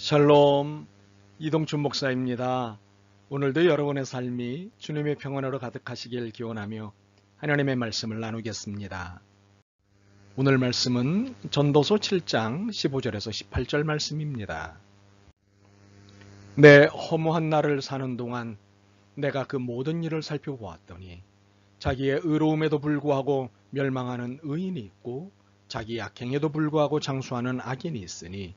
샬롬, 이동춘 목사입니다. 오늘도 여러분의 삶이 주님의 평안으로 가득하시길 기원하며 하나님의 말씀을 나누겠습니다. 오늘 말씀은 전도서 7장 15절에서 18절 말씀입니다. 내 허무한 날을 사는 동안 내가 그 모든 일을 살펴보았더니 자기의 의로움에도 불구하고 멸망하는 의인이 있고 자기 악행에도 불구하고 장수하는 악인이 있으니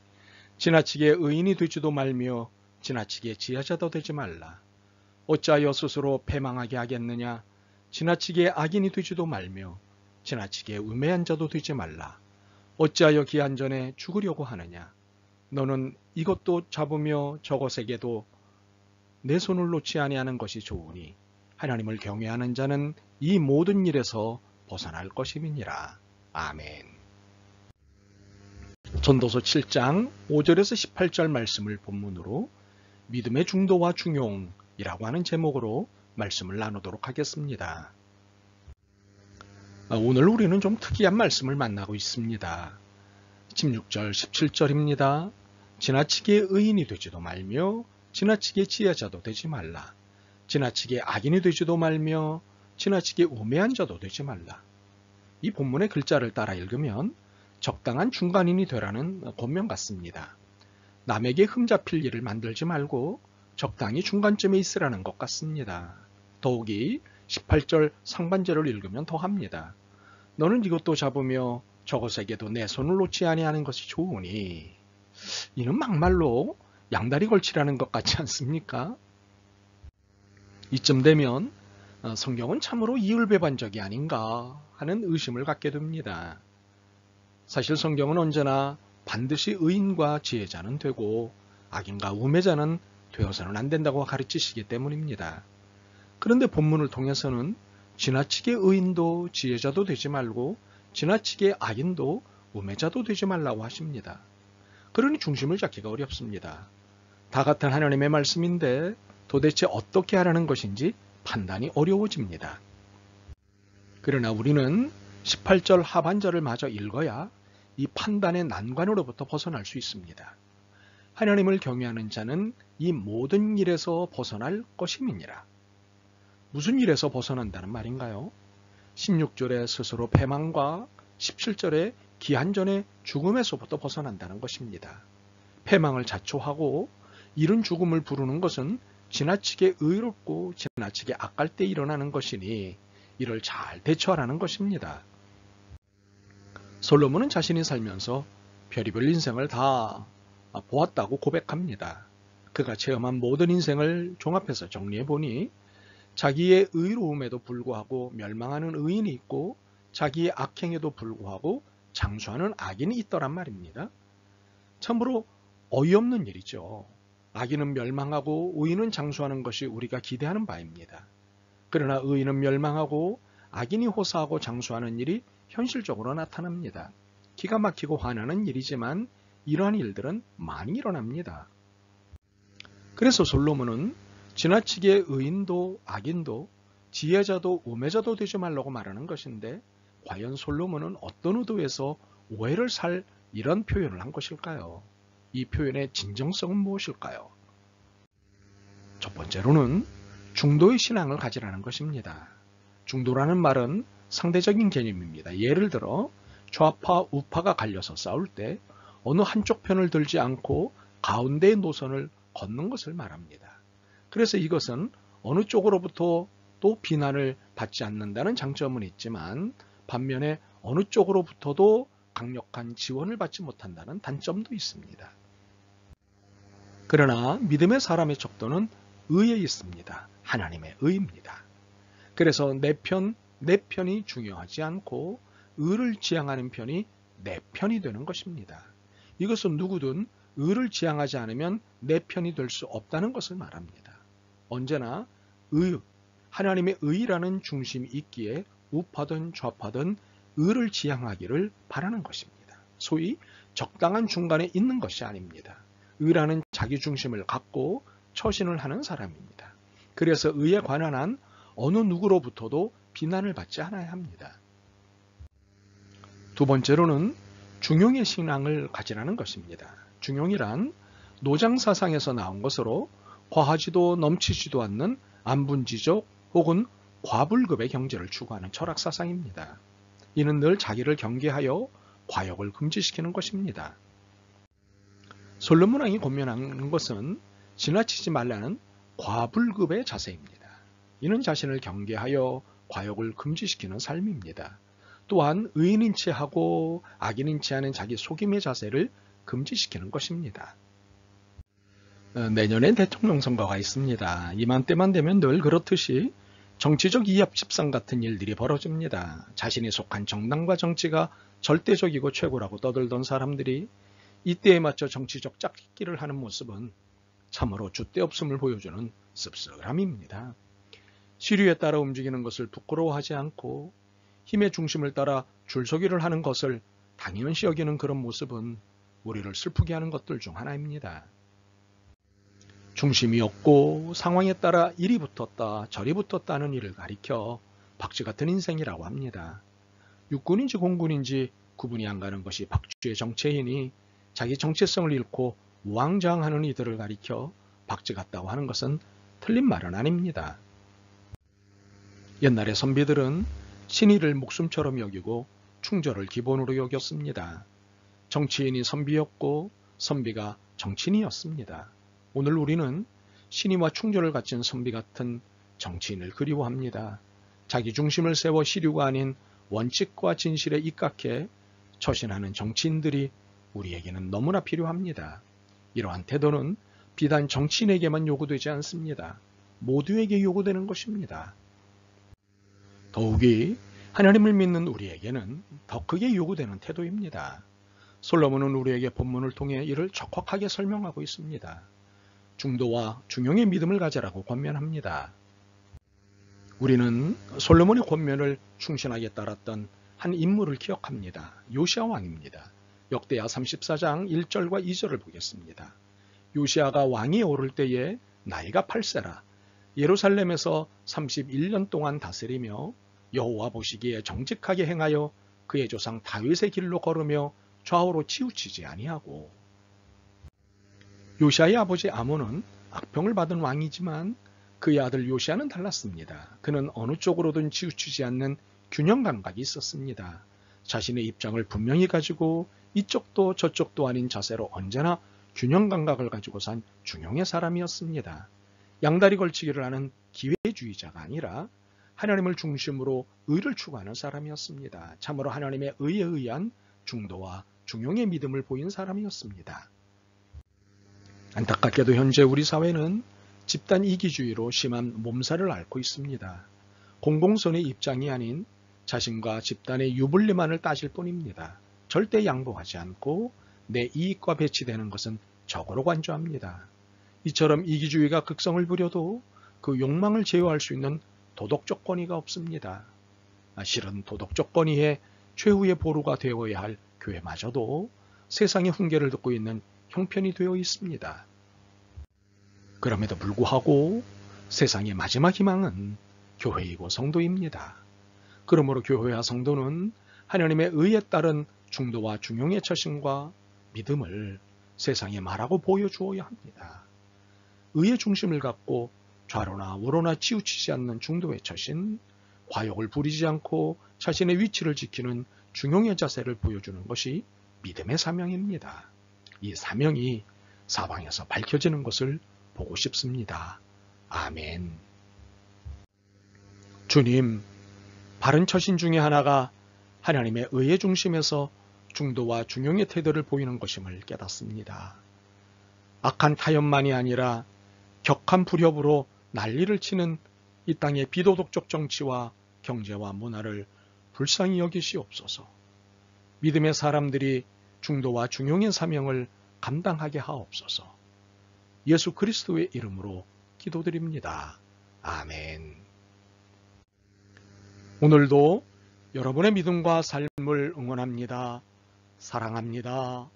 지나치게 의인이 되지도 말며 지나치게 지혜자도 되지 말라. 어찌하여 스스로 패망하게 하겠느냐. 지나치게 악인이 되지도 말며 지나치게 우매한 자도 되지 말라. 어찌하여 기한 전에 죽으려고 하느냐. 너는 이것도 잡으며 저것에게도 내 손을 놓지 아니하는 것이 좋으니 하나님을 경외하는 자는 이 모든 일에서 벗어날 것임이니라. 아멘. 전도서 7장 5절에서 18절 말씀을 본문으로 믿음의 중도와 중용이라고 하는 제목으로 말씀을 나누도록 하겠습니다. 오늘 우리는 좀 특이한 말씀을 만나고 있습니다. 16절, 17절입니다. 지나치게 의인이 되지도 말며 지나치게 지혜자도 되지 말라. 지나치게 악인이 되지도 말며 지나치게 우매한 자도 되지 말라. 이 본문의 글자를 따라 읽으면 적당한 중간인이 되라는 권면 같습니다. 남에게 흠잡힐 일을 만들지 말고 적당히 중간쯤에 있으라는 것 같습니다. 더욱이 18절 상반절을 읽으면 더합니다. 너는 이것도 잡으며 저것에게도 내 손을 놓지 아니하는 것이 좋으니. 이는 막말로 양다리 걸치라는 것 같지 않습니까? 이쯤 되면 성경은 참으로 이율배반적이 아닌가 하는 의심을 갖게 됩니다. 사실 성경은 언제나 반드시 의인과 지혜자는 되고 악인과 우매자는 되어서는 안 된다고 가르치시기 때문입니다. 그런데 본문을 통해서는 지나치게 의인도 지혜자도 되지 말고 지나치게 악인도 우매자도 되지 말라고 하십니다. 그러니 중심을 잡기가 어렵습니다. 다 같은 하나님의 말씀인데 도대체 어떻게 하라는 것인지 판단이 어려워집니다. 그러나 우리는 18절 하반절을 마저 읽어야 이 판단의 난관으로부터 벗어날 수 있습니다. 하나님을 경외하는 자는 이 모든 일에서 벗어날 것임이니라. 무슨 일에서 벗어난다는 말인가요? 16절에 스스로 패망과 17절에 기한 전에 죽음에서부터 벗어난다는 것입니다. 패망을 자초하고 이른 죽음을 부르는 것은 지나치게 의롭고 지나치게 악할 때 일어나는 것이니 이를 잘 대처하라는 것입니다. 솔로몬은 자신이 살면서 별의별 인생을 다 보았다고 고백합니다. 그가 체험한 모든 인생을 종합해서 정리해보니 자기의 의로움에도 불구하고 멸망하는 의인이 있고 자기의 악행에도 불구하고 장수하는 악인이 있더란 말입니다. 참으로 어이없는 일이죠. 악인은 멸망하고 의인은 장수하는 것이 우리가 기대하는 바입니다. 그러나 의인은 멸망하고 악인이 호사하고 장수하는 일이 현실적으로 나타납니다. 기가 막히고 화나는 일이지만 이러한 일들은 많이 일어납니다. 그래서 솔로몬은 지나치게 의인도 악인도 지혜자도 우매자도 되지 말라고 말하는 것인데 과연 솔로몬은 어떤 의도에서 오해를 살 이런 표현을 한 것일까요? 이 표현의 진정성은 무엇일까요? 첫 번째로는 중도의 신앙을 가지라는 것입니다. 중도라는 말은 상대적인 개념입니다. 예를 들어 좌파, 우파가 갈려서 싸울 때 어느 한쪽 편을 들지 않고 가운데의 노선을 걷는 것을 말합니다. 그래서 이것은 어느 쪽으로부터 또 비난을 받지 않는다는 장점은 있지만 반면에 어느 쪽으로부터도 강력한 지원을 받지 못한다는 단점도 있습니다. 그러나 믿음의 사람의 척도는 의에 있습니다. 하나님의 의입니다. 그래서 내 편이 중요하지 않고 의를 지향하는 편이 내 편이 되는 것입니다. 이것은 누구든 의를 지향하지 않으면 내 편이 될 수 없다는 것을 말합니다. 언제나 하나님의 의라는 중심이 있기에 우파든 좌파든 의를 지향하기를 바라는 것입니다. 소위 적당한 중간에 있는 것이 아닙니다. 의라는 자기 중심을 갖고 처신을 하는 사람입니다. 그래서 의에 관한 한 어느 누구로부터도 비난을 받지 않아야 합니다. 두 번째로는 중용의 신앙을 가지라는 것입니다. 중용이란 노장사상에서 나온 것으로 과하지도 넘치지도 않는 안분지족 혹은 과불급의 경제를 추구하는 철학사상입니다. 이는 늘 자기를 경계하여 과욕을 금지시키는 것입니다. 솔로몬 왕이 권면하는 것은 지나치지 말라는 과불급의 자세입니다. 이는 자신을 경계하여 과욕을 금지시키는 삶입니다. 또한 의인인 체하고 악인인 체하는 자기 속임의 자세를 금지시키는 것입니다. 내년에 대통령 선거가 있습니다. 이맘때만 되면 늘 그렇듯이 정치적 이합집산 같은 일들이 벌어집니다. 자신이 속한 정당과 정치가 절대적이고 최고라고 떠들던 사람들이 이때에 맞춰 정치적 짝짓기를 하는 모습은 참으로 줏대없음을 보여주는 씁쓸함입니다. 시류에 따라 움직이는 것을 부끄러워하지 않고 힘의 중심을 따라 줄서기를 하는 것을 당연시 여기는 그런 모습은 우리를 슬프게 하는 것들 중 하나입니다. 중심이 없고 상황에 따라 이리 붙었다 저리 붙었다는 일을 가리켜 박쥐 같은 인생이라고 합니다. 육군인지 공군인지 구분이 안 가는 것이 박쥐의 정체이니 자기 정체성을 잃고 우왕좌왕하는 이들을 가리켜 박쥐 같다고 하는 것은 틀린 말은 아닙니다. 옛날의 선비들은 신의를 목숨처럼 여기고 충절을 기본으로 여겼습니다. 정치인이 선비였고 선비가 정치인이었습니다. 오늘 우리는 신의와 충절을 갖춘 선비 같은 정치인을 그리워합니다. 자기 중심을 세워 시류가 아닌 원칙과 진실에 입각해 처신하는 정치인들이 우리에게는 너무나 필요합니다. 이러한 태도는 비단 정치인에게만 요구되지 않습니다. 모두에게 요구되는 것입니다. 더욱이 하나님을 믿는 우리에게는 더 크게 요구되는 태도입니다. 솔로몬은 우리에게 본문을 통해 이를 적확하게 설명하고 있습니다. 중도와 중용의 믿음을 가져라고 권면합니다. 우리는 솔로몬의 권면을 충실하게 따랐던 한 인물을 기억합니다. 요시야 왕입니다. 역대하 34장 1절과 2절을 보겠습니다. 요시야가 왕이 오를 때에 나이가 8세라 예루살렘에서 31년 동안 다스리며 여호와 보시기에 정직하게 행하여 그의 조상 다윗의 길로 걸으며 좌우로 치우치지 아니하고. 요시야의 아버지 아몬은 악평을 받은 왕이지만 그의 아들 요시야는 달랐습니다. 그는 어느 쪽으로든 치우치지 않는 균형 감각이 있었습니다. 자신의 입장을 분명히 가지고 이쪽도 저쪽도 아닌 자세로 언제나 균형 감각을 가지고 산 중용의 사람이었습니다. 양다리 걸치기를 하는 기회주의자가 아니라 하나님을 중심으로 의를 추구하는 사람이었습니다. 참으로 하나님의 의에 의한 중도와 중용의 믿음을 보인 사람이었습니다. 안타깝게도 현재 우리 사회는 집단 이기주의로 심한 몸살을 앓고 있습니다. 공공선의 입장이 아닌 자신과 집단의 유불리만을 따질 뿐입니다. 절대 양보하지 않고 내 이익과 배치되는 것은 적으로 간주합니다. 이처럼 이기주의가 극성을 부려도 그 욕망을 제어할 수 있는 도덕적 권위가 없습니다. 실은 도덕적 권위의 최후의 보루가 되어야 할 교회마저도 세상의 훈계를 듣고 있는 형편이 되어 있습니다. 그럼에도 불구하고 세상의 마지막 희망은 교회이고 성도입니다. 그러므로 교회와 성도는 하나님의 의에 따른 중도와 중용의 처신과 믿음을 세상에 말하고 보여주어야 합니다. 의의 중심을 갖고 좌로나 우로나 치우치지 않는 중도의 처신, 과욕을 부리지 않고 자신의 위치를 지키는 중용의 자세를 보여주는 것이 믿음의 사명입니다. 이 사명이 사방에서 밝혀지는 것을 보고 싶습니다. 아멘. 주님, 바른 처신 중에 하나가 하나님의 의의 중심에서 중도와 중용의 태도를 보이는 것임을 깨닫습니다. 악한 타협만이 아니라 격한 불협으로 난리를 치는 이 땅의 비도덕적 정치와 경제와 문화를 불쌍히 여기시옵소서. 믿음의 사람들이 중도와 중용의 사명을 감당하게 하옵소서. 예수 그리스도의 이름으로 기도드립니다. 아멘. 오늘도 여러분의 믿음과 삶을 응원합니다. 사랑합니다.